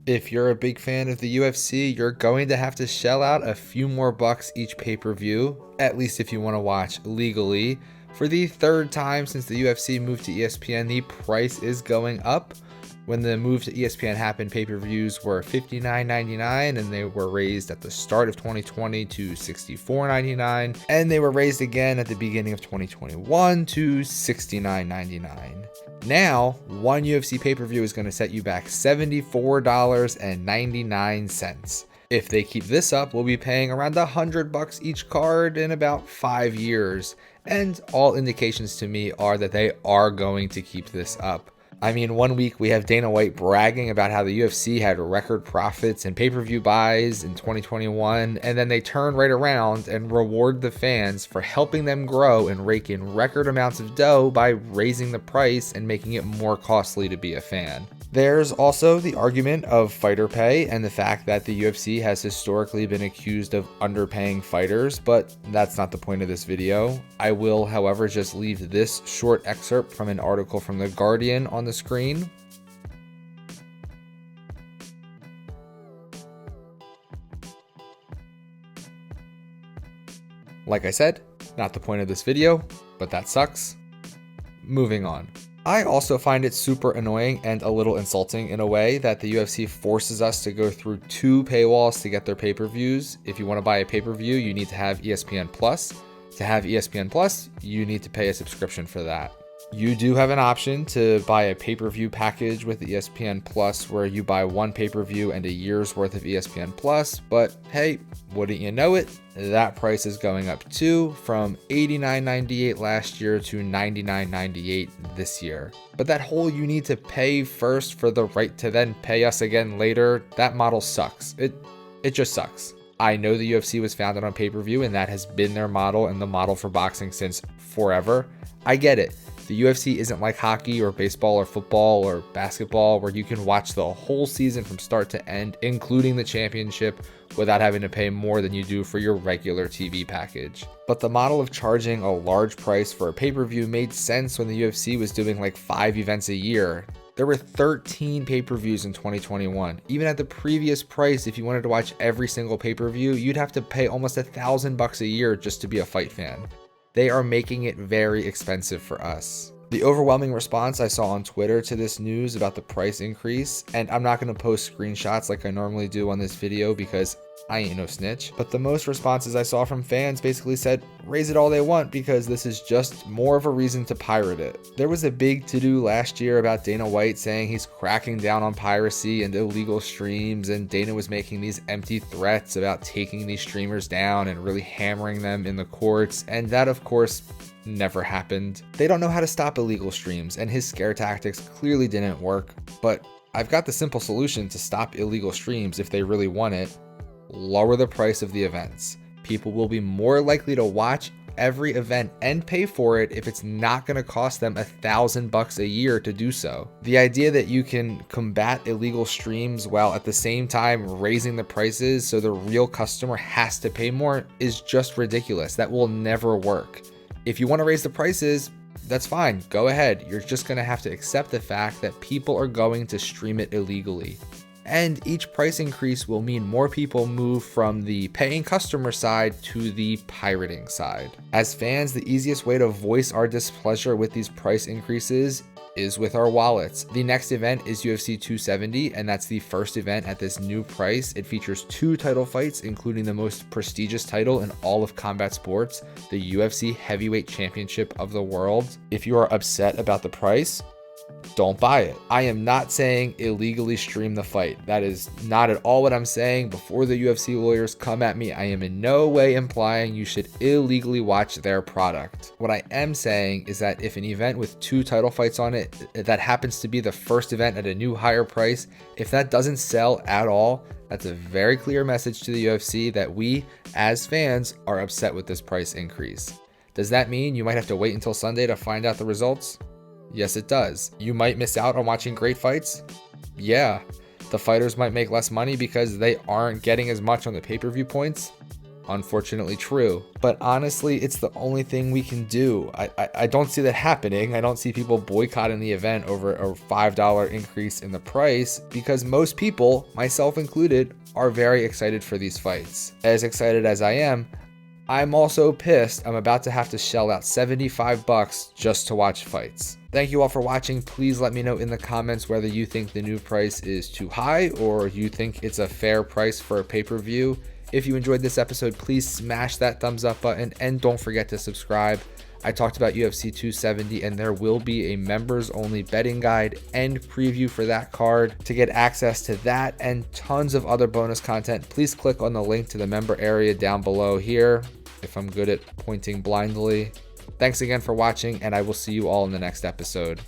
If you're a big fan of the UFC, you're going to have to shell out a few more bucks each pay-per-view, at least if you want to watch legally. For the third time since the UFC moved to ESPN, the price is going up. When the move to ESPN happened, pay-per-views were $59.99, and they were raised at the start of 2020 to $64.99, and they were raised again at the beginning of 2021 to $69.99. Now, one UFC pay-per-view is going to set you back $74.99. If they keep this up, we'll be paying around $100 each card in about 5 years, and all indications to me are that they are going to keep this up. I mean, one week we have Dana White bragging about how the UFC had record profits and pay-per-view buys in 2021, and then they turn right around and reward the fans for helping them grow and rake in record amounts of dough by raising the price and making it more costly to be a fan. There's also the argument of fighter pay and the fact that the UFC has historically been accused of underpaying fighters, but that's not the point of this video. I will, however, just leave this short excerpt from an article from The Guardian on the screen. Like I said, not the point of this video, but that sucks. Moving on. I also find it super annoying and a little insulting in a way that the UFC forces us to go through 2 paywalls to get their pay-per-views. If you want to buy a pay-per-view, you need to have ESPN Plus. To have ESPN Plus, you need to pay a subscription for that. You do have an option to buy a pay-per-view package with ESPN Plus where you buy 1 pay-per-view and a year's worth of ESPN Plus, but hey, wouldn't you know it, that price is going up too, from $89.98 last year to $99.98 this year. But that whole you need to pay first for the right to then pay us again later, that model sucks. It just sucks. I know the UFC was founded on pay-per-view and that has been their model and the model for boxing since forever. I get it. The UFC isn't like hockey or baseball or football or basketball where you can watch the whole season from start to end, including the championship, without having to pay more than you do for your regular TV package. But the model of charging a large price for a pay-per-view made sense when the UFC was doing like 5 events a year. There were 13 pay-per-views in 2021. Even at the previous price, if you wanted to watch every single pay-per-view, you'd have to pay almost $1,000 a year just to be a fight fan. They are making it very expensive for us. The overwhelming response I saw on Twitter to this news about the price increase, and I'm not going to post screenshots like I normally do on this video because I ain't no snitch, but the most responses I saw from fans basically said, raise it all they want because this is just more of a reason to pirate it. There was a big to-do last year about Dana White saying he's cracking down on piracy and illegal streams, and Dana was making these empty threats about taking these streamers down and really hammering them in the courts, and that of course never happened. They don't know how to stop illegal streams, and his scare tactics clearly didn't work, but I've got the simple solution to stop illegal streams if they really want it. Lower the price of the events. People will be more likely to watch every event and pay for it if it's not going to cost them $1,000 a year to do so. The idea that you can combat illegal streams while at the same time raising the prices so the real customer has to pay more is just ridiculous. That will never work. If you want to raise the prices, that's fine. Go ahead. You're just going to have to accept the fact that people are going to stream it illegally. And each price increase will mean more people move from the paying customer side to the pirating side. As fans, the easiest way to voice our displeasure with these price increases is with our wallets. The next event is UFC 270, and that's the first event at this new price. It features 2 title fights, including the most prestigious title in all of combat sports, the UFC Heavyweight Championship of the world. If you are upset about the price, don't buy it. I am not saying illegally stream the fight. That is not at all what I'm saying. Before the UFC lawyers come at me, I am in no way implying you should illegally watch their product. What I am saying is that if an event with 2 title fights on it that happens to be the first event at a new higher price, if that doesn't sell at all, that's a very clear message to the UFC that we, as fans, are upset with this price increase. Does that mean you might have to wait until Sunday to find out the results? Yes, it does. You might miss out on watching great fights. Yeah. The fighters might make less money because they aren't getting as much on the pay-per-view points. unfortunately true. But honestly, it's the only thing we can do. I don't see that happening. I don't see people boycotting the event over a $5 increase in the price, because most people, myself included, are very excited for these fights. As excited as I am, I'm also pissed I'm about to have to shell out $75 just to watch fights. Thank you all for watching. Please let me know in the comments whether you think the new price is too high or you think it's a fair price for a pay-per-view. If you enjoyed this episode, please smash that thumbs up button and don't forget to subscribe. I talked about UFC 270 and there will be a members only betting guide and preview for that card. To get access to that and tons of other bonus content, please click on the link to the member area down below here, if I'm good at pointing blindly. Thanks again for watching, and I will see you all in the next episode.